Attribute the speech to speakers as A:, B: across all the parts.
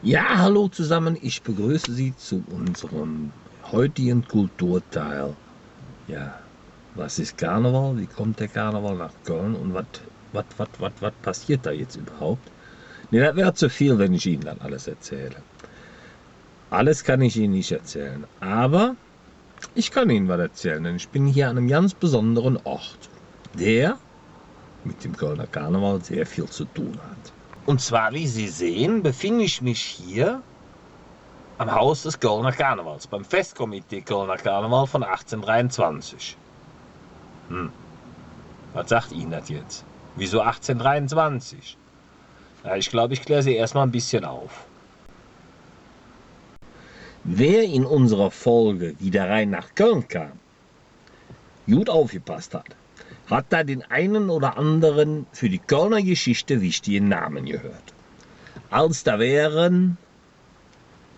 A: Ja, hallo zusammen, ich begrüße Sie zu unserem heutigen Kulturteil. Ja, was ist Karneval? Wie kommt der Karneval nach Köln und was passiert da jetzt überhaupt? Ne, das wäre zu viel, wenn ich Ihnen dann alles erzähle. Alles kann ich Ihnen nicht erzählen, aber ich kann Ihnen was erzählen, denn ich bin hier an einem ganz besonderen Ort, der mit dem Kölner Karneval sehr viel zu tun hat. Und zwar, wie Sie sehen, befinde ich mich hier am Haus des Kölner Karnevals, beim Festkomitee Kölner Karneval von 1823. Was sagt Ihnen das jetzt? Wieso 1823? Ja, ich glaube, ich kläre Sie erstmal ein bisschen auf. Wer in unserer Folge wieder rein nach Köln kam, gut aufgepasst hat da den einen oder anderen für die Kölner Geschichte wichtigen Namen gehört. Als da wären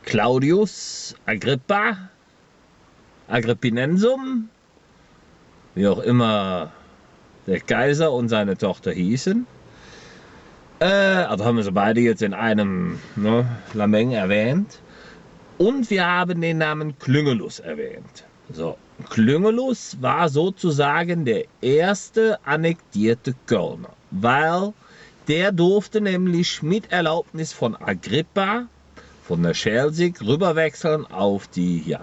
A: Claudius, Agrippa, Agrippinensum, wie auch immer der Kaiser und seine Tochter hießen. Also haben wir sie beide jetzt in einem Lameng erwähnt. Und wir haben den Namen Klüngelus erwähnt. So, Klüngelus war sozusagen der erste annektierte Kölner, weil der durfte nämlich mit Erlaubnis von Agrippa von der Schelsig rüberwechseln auf die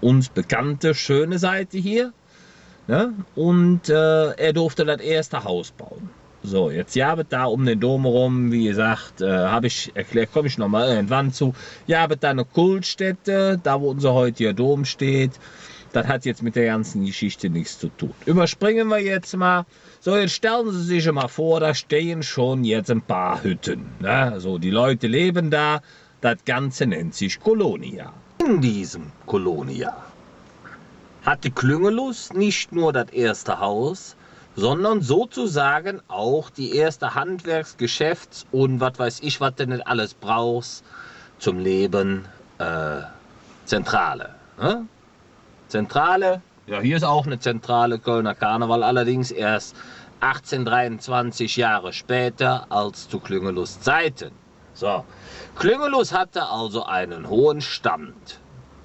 A: uns bekannte schöne Seite hier. Ne? Und er durfte das erste Haus bauen. So, jetzt jabet da um den Dom herum, wie gesagt, habe ich erklärt, komme ich nochmal irgendwann zu. Jabet da eine Kultstätte, da wo unser heutiger Dom steht. Das hat jetzt mit der ganzen Geschichte nichts zu tun. Überspringen wir jetzt mal. So, jetzt stellen Sie sich mal vor, da stehen schon jetzt ein paar Hütten. Ne? So, die Leute leben da. Das Ganze nennt sich Kolonia. In diesem Kolonia hatte Klüngelus nicht nur das erste Haus, sondern sozusagen auch die erste Handwerks-, Geschäfts- und was weiß ich, was du nicht alles brauchst zum Leben, Zentrale. Ne? Zentrale, ja, hier ist auch eine Zentrale, Kölner Karneval, allerdings erst 1823 Jahre später als zu Klüngelus Zeiten. So, Klüngelus hatte also einen hohen Stand.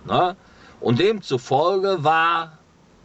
A: Ne? Und demzufolge war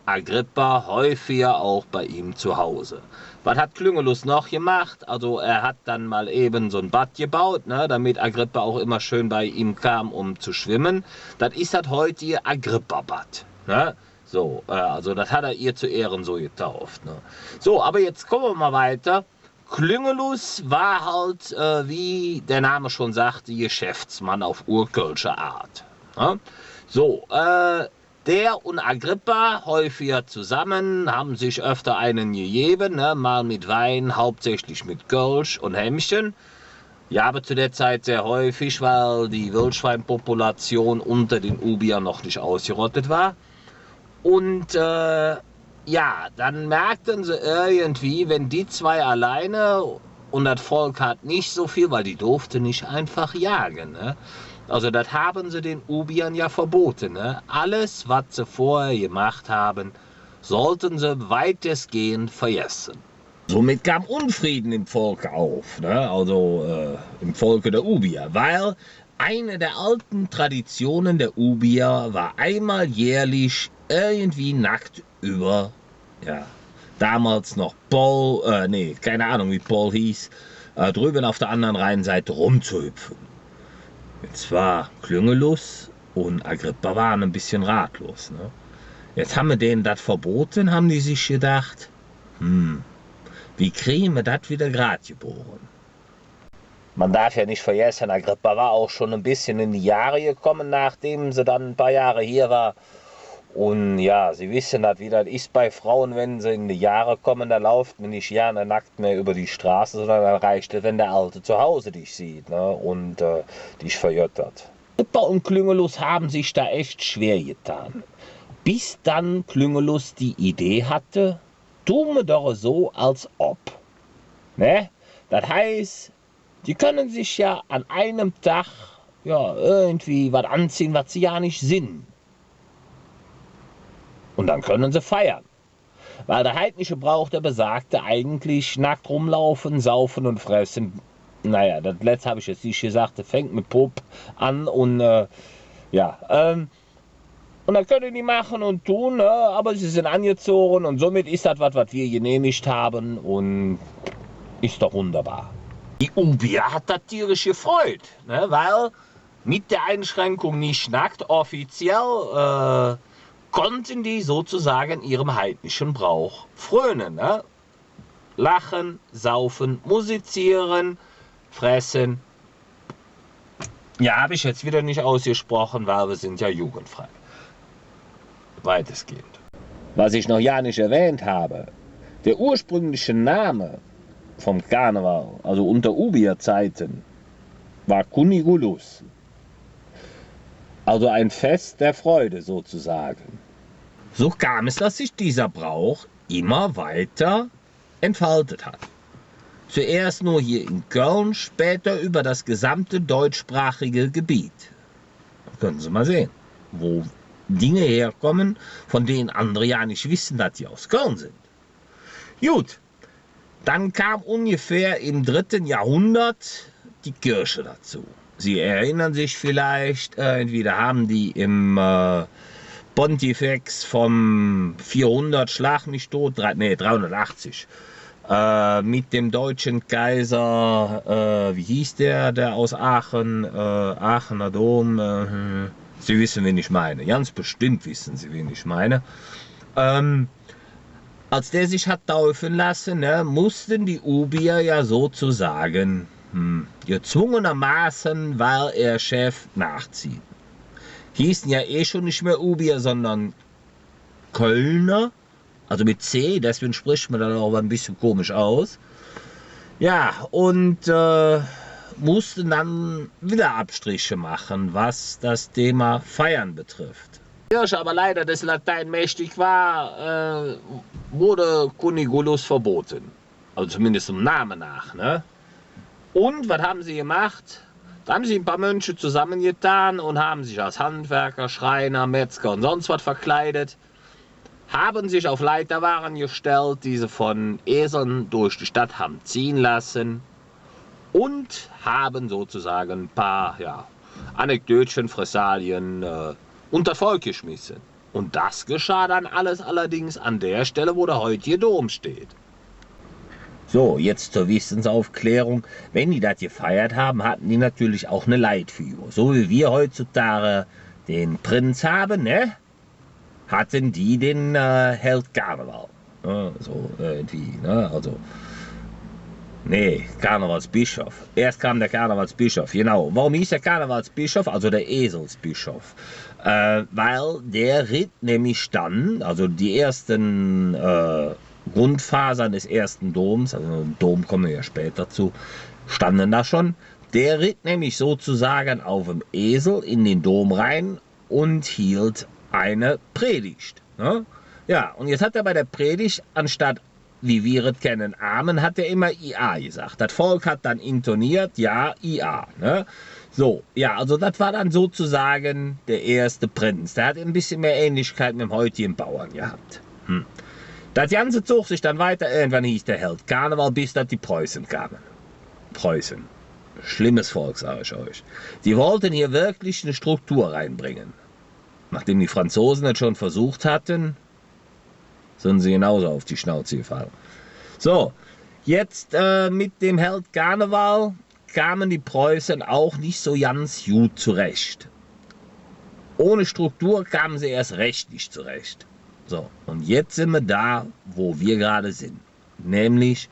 A: Agrippa häufiger auch bei ihm zu Hause. Was hat Klüngelus noch gemacht? Also er hat dann mal eben so ein Bad gebaut, ne, damit Agrippa auch immer schön bei ihm kam, um zu schwimmen. Das ist das heutige Agrippa-Bad. Ne? So, also das hat er ihr zu Ehren so getauft. Ne? So, aber jetzt kommen wir mal weiter. Klüngelus war halt, wie der Name schon sagt, Geschäftsmann auf urkölsche Art. Ne? So, der und Agrippa häufiger zusammen, haben sich öfter einen gegeben, ne? Mal mit Wein, hauptsächlich mit Kölsch und Hemmchen. Ja, aber zu der Zeit sehr häufig, weil die Wildschweinpopulation unter den Ubiern noch nicht ausgerottet war. Und ja, dann merkten sie irgendwie, wenn die zwei alleine und das Volk hat nicht so viel, weil die durften nicht einfach jagen. Ne? Also das haben sie den Ubiern ja verboten. Ne? Alles, was sie vorher gemacht haben, sollten sie weitestgehend vergessen. Somit kam Unfrieden im Volk auf, ne? Also im Volke der Ubier, weil eine der alten Traditionen der Ubier war einmal jährlich irgendwie nackt über, ja, damals noch Paul, nee, keine Ahnung wie Paul hieß, drüben auf der anderen Rheinseite rumzuhüpfen. Jetzt war Klüngelus und Agrippa waren ein bisschen ratlos. Ne? Jetzt haben wir denen das verboten, haben die sich gedacht, wie kriegen wir das wieder grad geboren? Man darf ja nicht vergessen, Agrippa war auch schon ein bisschen in die Jahre gekommen, nachdem sie dann ein paar Jahre hier war. Und ja, Sie wissen das, wie das ist bei Frauen, wenn sie in die Jahre kommen, da läuft man nicht gerne nackt mehr über die Straße, sondern dann reicht es, wenn der Alte zu Hause dich sieht, ne, und dich verjöttert. Agrippa und Klüngelus haben sich da echt schwer getan. Bis dann Klüngelus die Idee hatte, tun wir doch so, als ob. Ne? Das heißt, die können sich ja an einem Tag ja irgendwie was anziehen, was sie ja nicht sind. Und dann können sie feiern. Weil der heidnische Brauch, der besagte eigentlich nackt rumlaufen, saufen und fressen, naja, das letzte habe ich jetzt nicht gesagt, das fängt mit Pop an und ja, und dann können die machen und tun, ne? Aber sie sind angezogen und somit ist das was wir genehmigt haben und ist doch wunderbar. Die Ubia hat das tierisch gefreut, ne? Weil mit der Einschränkung nicht nackt offiziell konnten die sozusagen ihrem heidnischen Brauch frönen. Ne? Lachen, saufen, musizieren, fressen. Ja, habe ich jetzt wieder nicht ausgesprochen, weil wir sind ja jugendfrei. Weitestgehend. Was ich noch ja nicht erwähnt habe, der ursprüngliche Name vom Karneval, also unter Ubia-Zeiten, war Cunigulus. Also ein Fest der Freude sozusagen. So kam es, dass sich dieser Brauch immer weiter entfaltet hat. Zuerst nur hier in Köln, später über das gesamte deutschsprachige Gebiet. Da können Sie mal sehen, wo Dinge herkommen, von denen andere ja nicht wissen, dass die aus Köln sind. Gut, dann kam ungefähr im 3. Jahrhundert die Kirche dazu. Sie erinnern sich vielleicht, entweder haben die im Pontifex vom 400 Schlag mich tot, 380, mit dem deutschen Kaiser, wie hieß der aus Aachen, Aachener Dom, Sie wissen, wen ich meine, ganz bestimmt wissen Sie, wen ich meine. Als der sich hat taufen lassen, ne, mussten die Ubier ja sozusagen gezwungenermaßen, weil er Chef nachziehen. Hießen ja eh schon nicht mehr Ubier, sondern Kölner, also mit C, deswegen spricht man dann auch ein bisschen komisch aus. Ja, und mussten dann wieder Abstriche machen, was das Thema Feiern betrifft. Kirche aber leider des Latein mächtig war, wurde Cunigulus verboten. Also zumindest im Namen nach, ne? Und was haben sie gemacht? Da haben sie ein paar Mönche zusammengetan und haben sich als Handwerker, Schreiner, Metzger und sonst was verkleidet. Haben sich auf Leiterwaren gestellt, die sie von Eseln durch die Stadt haben ziehen lassen. Und haben sozusagen ein paar Anekdötchen, Fressalien unter Volk geschmissen. Und das geschah dann alles allerdings an der Stelle, wo der heutige Dom steht. So, jetzt zur Wissensaufklärung. Wenn die das gefeiert haben, hatten die natürlich auch eine Leitfigur. So wie wir heutzutage den Prinz haben, ne? Hatten die den Held Karneval. So irgendwie, ne? Also, nee, Karnevalsbischof. Erst kam der Karnevalsbischof, genau. Warum hieß der Karnevalsbischof? Also der Eselsbischof. Weil der ritt nämlich dann, also die ersten Grundfasern des ersten Doms, also im Dom kommen wir ja später zu, standen da schon. Der ritt nämlich sozusagen auf dem Esel in den Dom rein und hielt eine Predigt. Ne? Ja, und jetzt hat er bei der Predigt, anstatt, wie wir es kennen, Amen, hat er immer IA gesagt. Das Volk hat dann intoniert, ja, IA. Ne? So, ja, also das war dann sozusagen der erste Prinz. Der hat ein bisschen mehr Ähnlichkeit mit dem heutigen Bauern gehabt. Das Ganze zog sich dann weiter, irgendwann hieß der Held Karneval, bis dass die Preußen kamen. Preußen. Schlimmes Volk, sage ich euch. Die wollten hier wirklich eine Struktur reinbringen. Nachdem die Franzosen das schon versucht hatten, sind sie genauso auf die Schnauze gefallen. So, jetzt mit dem Held Karneval kamen die Preußen auch nicht so ganz gut zurecht. Ohne Struktur kamen sie erst recht nicht zurecht. So, und jetzt sind wir da, wo wir gerade sind. Nämlich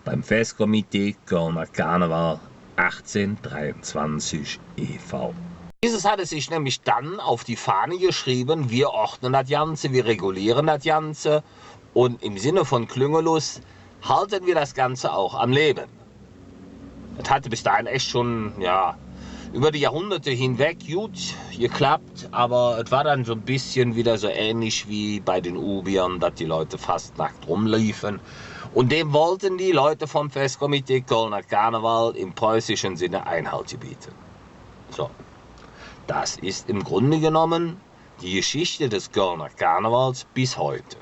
A: beim Festkomitee Kölner Karneval 1823 e.V. Dieses hatte sich nämlich dann auf die Fahne geschrieben, wir ordnen das Ganze, wir regulieren das Ganze und im Sinne von Klüngelus halten wir das Ganze auch am Leben. Das hatte bis dahin echt schon, ja, über die Jahrhunderte hinweg gut geklappt, aber es war dann so ein bisschen wieder so ähnlich wie bei den Ubiern, dass die Leute fast nackt rumliefen. Und dem wollten die Leute vom Festkomitee Kölner Karneval im preußischen Sinne Einhalt gebieten. So, das ist im Grunde genommen die Geschichte des Kölner Karnevals bis heute.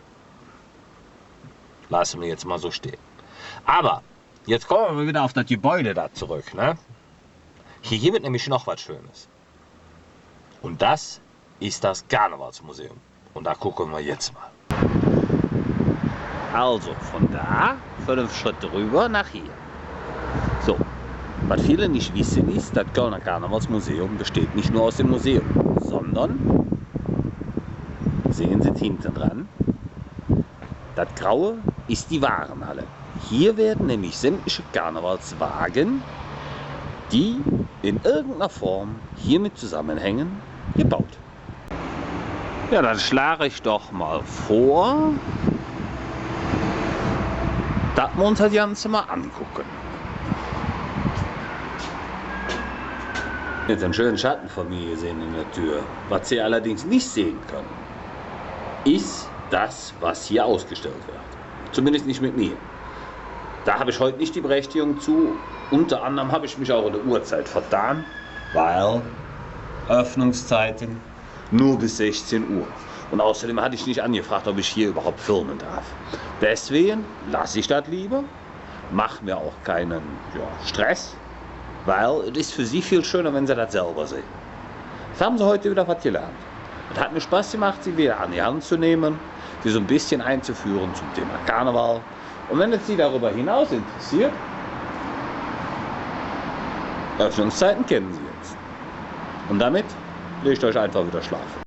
A: Lassen wir jetzt mal so stehen. Aber Jetzt kommen wir wieder auf das Gebäude da zurück. Ne? Hier gibt es nämlich noch was Schönes. Und das ist das Karnevalsmuseum. Und da gucken wir jetzt mal. Also von da 5 Schritte rüber nach hier. So, was viele nicht wissen ist, das Kölner Karnevalsmuseum besteht nicht nur aus dem Museum, sondern, sehen Sie hinten dran, das Graue ist die Warenhalle. Hier werden nämlich sämtliche Karnevalswagen, die in irgendeiner Form hiermit zusammenhängen, gebaut. Ja, dann schlage ich doch mal vor, dass wir uns das Ganze mal angucken. Jetzt einen schönen Schatten von mir gesehen in der Tür. Was Sie allerdings nicht sehen können, ist das, was hier ausgestellt wird. Zumindest nicht mit mir. Da habe ich heute nicht die Berechtigung zu. Unter anderem habe ich mich auch in der Uhrzeit vertan, weil Öffnungszeiten nur bis 16 Uhr. Und außerdem hatte ich nicht angefragt, ob ich hier überhaupt filmen darf. Deswegen lasse ich das lieber, mache mir auch keinen Stress, weil es ist für Sie viel schöner, wenn Sie das selber sehen. Das haben Sie heute wieder was gelernt. Es hat mir Spaß gemacht, Sie wieder an die Hand zu nehmen, Sie so ein bisschen einzuführen zum Thema Karneval. Und wenn es Sie darüber hinaus interessiert, Öffnungszeiten kennen Sie jetzt. Und damit lege ich euch einfach wieder schlafen.